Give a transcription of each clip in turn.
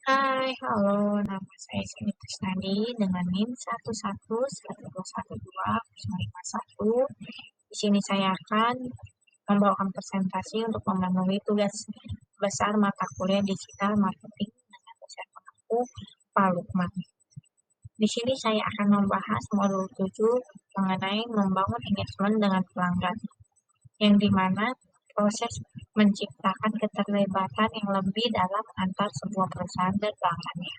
Hai, halo, nama saya Siti Trisnadi dengan NIM 111111201. Di sini saya akan membawakan presentasi untuk memenuhi tugas besar mata kuliah digital marketing dengan dosen pengampu Pak Lukman. Di sini saya akan membahas modul 7 mengenai membangun engagement dengan pelanggan, yang dimana proses menciptakan keterlibatan yang lebih dalam antar sebuah perusahaan dan pelanggannya.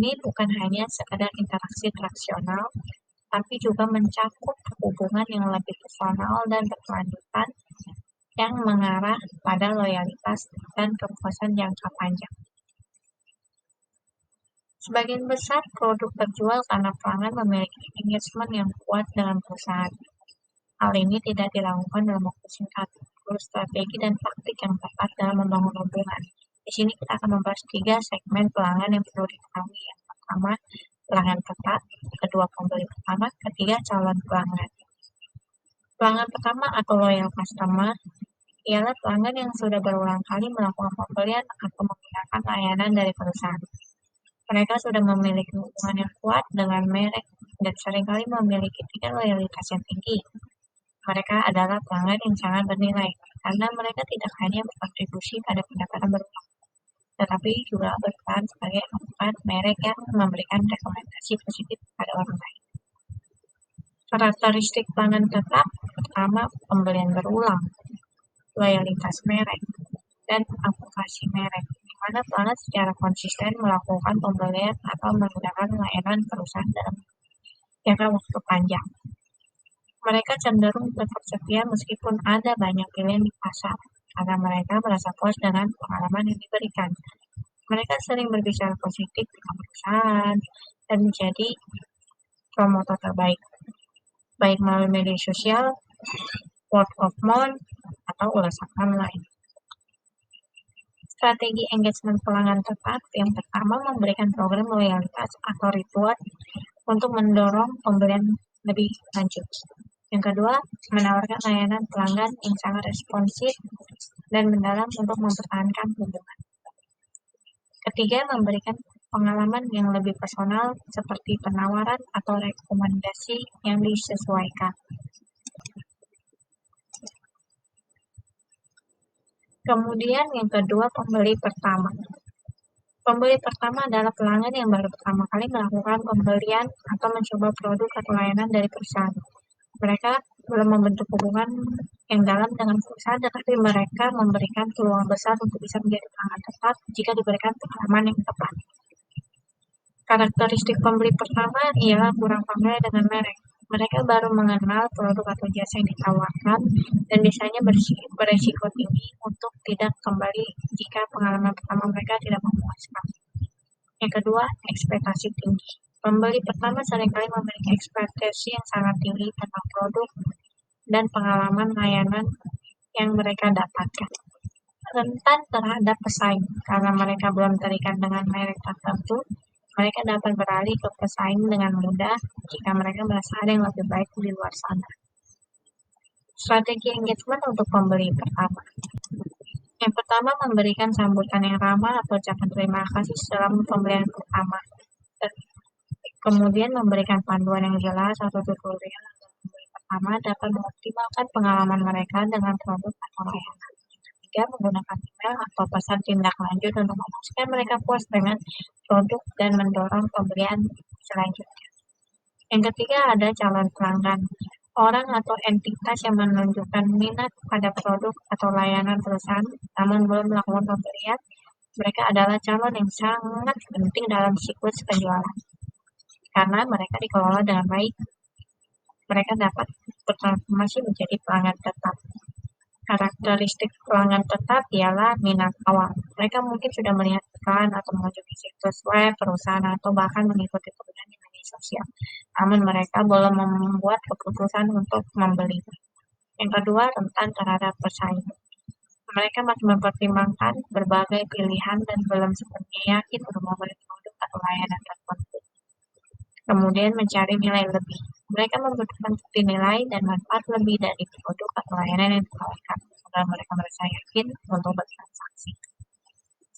Ini bukan hanya sekedar interaksi transaksional, tapi juga mencakup hubungan yang lebih personal dan berkelanjutan yang mengarah pada loyalitas dan kepuasan jangka panjang. Sebagian besar produk terjual karena pelanggan memiliki engagement yang kuat dengan perusahaan. Hal ini tidak dilakukan dalam waktu singkat, perlu strategi dan taktik yang tepat dalam membangun hubungan. Di sini kita akan membahas 3 segmen pelanggan yang perlu diketahui. Yang pertama, pelanggan tetap, kedua pembeli pertama, ketiga calon pelanggan. Pelanggan pertama atau loyal customer ialah pelanggan yang sudah berulang kali melakukan pembelian atau menggunakan layanan dari perusahaan. Mereka sudah memiliki hubungan yang kuat dengan merek dan seringkali memiliki tingkat loyalitas yang tinggi. Mereka adalah pelanggan yang sangat bernilai karena mereka tidak hanya berkontribusi pada pendapatan berulang, tetapi juga berperan sebagai advokat merek yang memberikan rekomendasi positif kepada orang lain. Karakteristik pelanggan tetap pertama, pembelian berulang, loyalitas merek, dan advokasi merek, di mana pelanggan secara konsisten melakukan pembelian atau menggunakan layanan perusahaan dalam jangka waktu panjang. Mereka cenderung tetap setia meskipun ada banyak pilihan di pasar, karena mereka merasa puas dengan pengalaman yang diberikan. Mereka sering berbicara positif tentang perusahaan dan menjadi promotor terbaik, baik melalui media sosial, word of mouth, atau ulasan online. Strategi engagement pelanggan tetap yang pertama memberikan program loyalitas atau reward untuk mendorong pembelian lebih lanjut. Yang kedua, menawarkan layanan pelanggan yang sangat responsif dan mendalam untuk mempertahankan hubungan. Ketiga, memberikan pengalaman yang lebih personal seperti penawaran atau rekomendasi yang disesuaikan. Kemudian yang kedua, pembeli pertama. Pembeli pertama adalah pelanggan yang baru pertama kali melakukan pembelian atau mencoba produk atau layanan dari perusahaan. Mereka belum membentuk hubungan yang dalam dengan perusahaan, tetapi mereka memberikan peluang besar untuk bisa menjadi pelanggan tetap jika diberikan pengalaman yang tepat. Karakteristik pembeli pertama ialah kurang familiar dengan merek. Mereka baru mengenal produk atau jasa yang ditawarkan dan biasanya berisiko tinggi untuk tidak kembali jika pengalaman pertama mereka tidak memuaskan. Yang kedua, ekspektasi tinggi. Pembeli pertama seringkali memiliki ekspektasi yang sangat tinggi tentang produk dan pengalaman layanan yang mereka dapatkan. Rentan terhadap pesaing, karena mereka belum terikat dengan merek tertentu, mereka dapat beralih ke pesaing dengan mudah jika mereka merasa ada yang lebih baik di luar sana. Strategi engagement untuk pembeli pertama. Yang pertama, memberikan sambutan yang ramah atau ucapan terima kasih dalam pembelian pertama. Kemudian memberikan panduan yang jelas atau tutorial agar pembeli pertama dapat mengoptimalkan pengalaman mereka dengan produk atau layanan. Ketiga, menggunakan email atau pesan tindak lanjut untuk memastikan mereka puas dengan produk dan mendorong pembelian selanjutnya. Yang ketiga, ada calon pelanggan. Orang atau entitas yang menunjukkan minat pada produk atau layanan perusahaan namun belum melakukan pembelian, mereka adalah calon yang sangat penting dalam siklus penjualan. Karena mereka dikelola dengan baik, mereka dapat bertransformasi menjadi pelanggan tetap. Karakteristik pelanggan tetap ialah minat awal. Mereka mungkin sudah melihat iklan atau mengunjungi situs web perusahaan atau bahkan mengikuti pembelian di media sosial. Namun mereka belum membuat keputusan untuk membeli. Yang kedua, rentan terhadap pesaing. Mereka masih mempertimbangkan berbagai pilihan dan belum sepenuhnya yakin untuk membeli produk atau layanan tertentu. Kemudian mencari nilai lebih. Mereka membutuhkan bukti nilai dan manfaat lebih dari produk atau layanan yang ditawarkan, agar mereka merasa yakin untuk bertransaksi.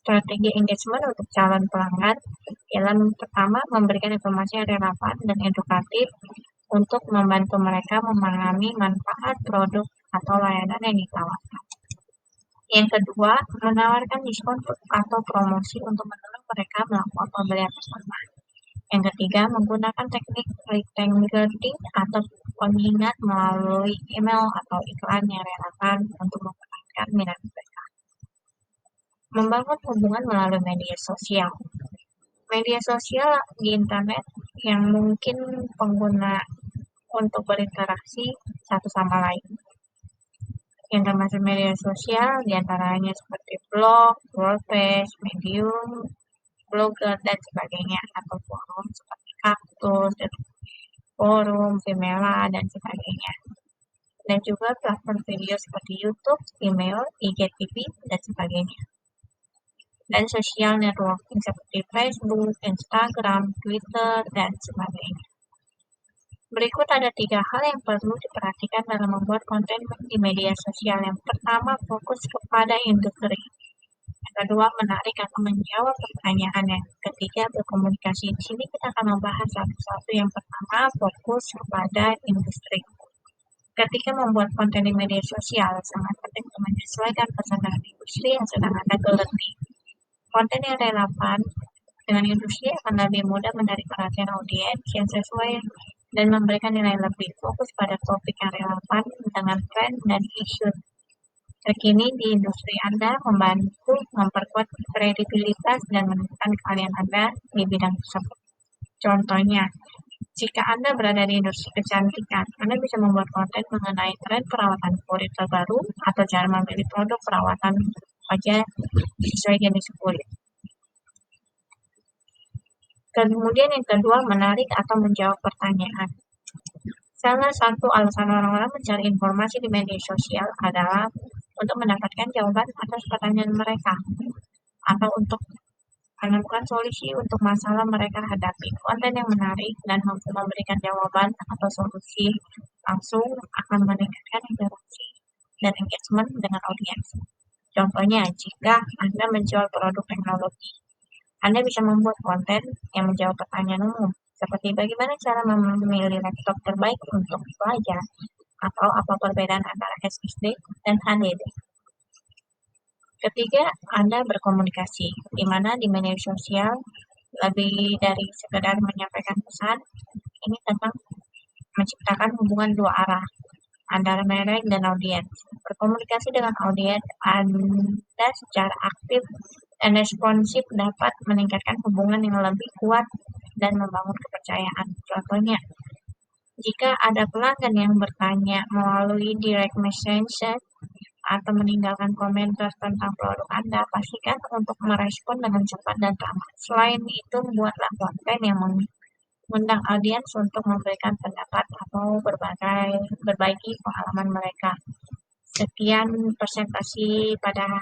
Strategi engagement untuk calon pelanggan dalam pertama memberikan informasi yang relevan dan edukatif untuk membantu mereka memahami manfaat produk atau layanan yang ditawarkan. Yang kedua, menawarkan diskon atau promosi untuk mendorong mereka melakukan pembelian bersama. Yang ketiga, menggunakan teknik retargeting atau pengingat melalui email atau iklan yang relevan untuk mempertahankan minat mereka. Membangun hubungan melalui media sosial. Media sosial di internet yang mungkin pengguna untuk berinteraksi satu sama lain. Yang termasuk media sosial diantaranya seperti blog, WordPress, Medium, Blogger, dan sebagainya, atau forum seperti Kaktus, forum, Vimela, dan sebagainya. Dan juga platform video seperti YouTube, email, IGTV, dan sebagainya. Dan sosial networking seperti Facebook, Instagram, Twitter, dan sebagainya. Berikut ada 3 hal yang perlu diperhatikan dalam membuat konten di media sosial. Yang pertama, fokus kepada industri. Yang kedua, menarik atau menjawab pertanyaan. Yang ketiga, berkomunikasi. Di sini kita akan membahas satu-satu. Yang pertama, fokus kepada industri. Ketika membuat konten di media sosial, sangat penting untuk menyesuaikan pesan dengan industri yang sedang Anda geluti. Konten yang relevan dengan industri akan lebih mudah menarik perhatian audiens yang sesuai dan memberikan nilai lebih. Fokus pada topik yang relevan dengan tren dan isu terkini di industri Anda, membantu memperkuat kredibilitas dan menunjukkan keahlian Anda di bidang tersebut. Contohnya, jika Anda berada di industri kecantikan, Anda bisa membuat konten mengenai tren perawatan kulit terbaru atau cara memilih produk perawatan wajah sesuai jenis kulit. Kemudian yang kedua, menarik atau menjawab pertanyaan. Salah satu alasan orang-orang mencari informasi di media sosial adalah untuk mendapatkan jawaban atas pertanyaan mereka atau untuk menemukan solusi untuk masalah mereka hadapi. Konten yang menarik dan mampu memberikan jawaban atau solusi langsung akan meningkatkan interaksi dan engagement dengan audiens. Contohnya, jika Anda menjual produk teknologi, Anda bisa membuat konten yang menjawab pertanyaan umum, seperti bagaimana cara memilih laptop terbaik untuk pelajar, atau apa perbedaan antara SSD dan HDD. Ketiga, Anda berkomunikasi, di mana di media sosial lebih dari sekedar menyampaikan pesan, ini tentang menciptakan hubungan dua arah antara merek dan audiens. Berkomunikasi dengan audiens Anda secara aktif dan responsif dapat meningkatkan hubungan yang lebih kuat dan membangun kepercayaan. Contohnya, jika ada pelanggan yang bertanya melalui direct message atau meninggalkan komentar tentang produk Anda, pastikan untuk merespon dengan cepat dan ramah. Selain itu, buatlah konten yang mengundang audiens untuk memberikan pendapat atau berbagi pengalaman mereka. Sekian presentasi pada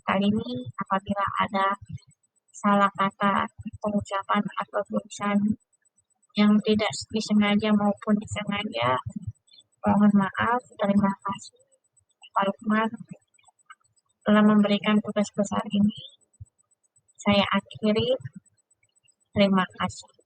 kali ini. Apabila ada salah kata pengucapan atau tulisan yang tidak disengaja maupun disengaja, mohon maaf. Terima kasih Pak Lukman telah memberikan tugas besar ini. Saya akhiri. Terima kasih.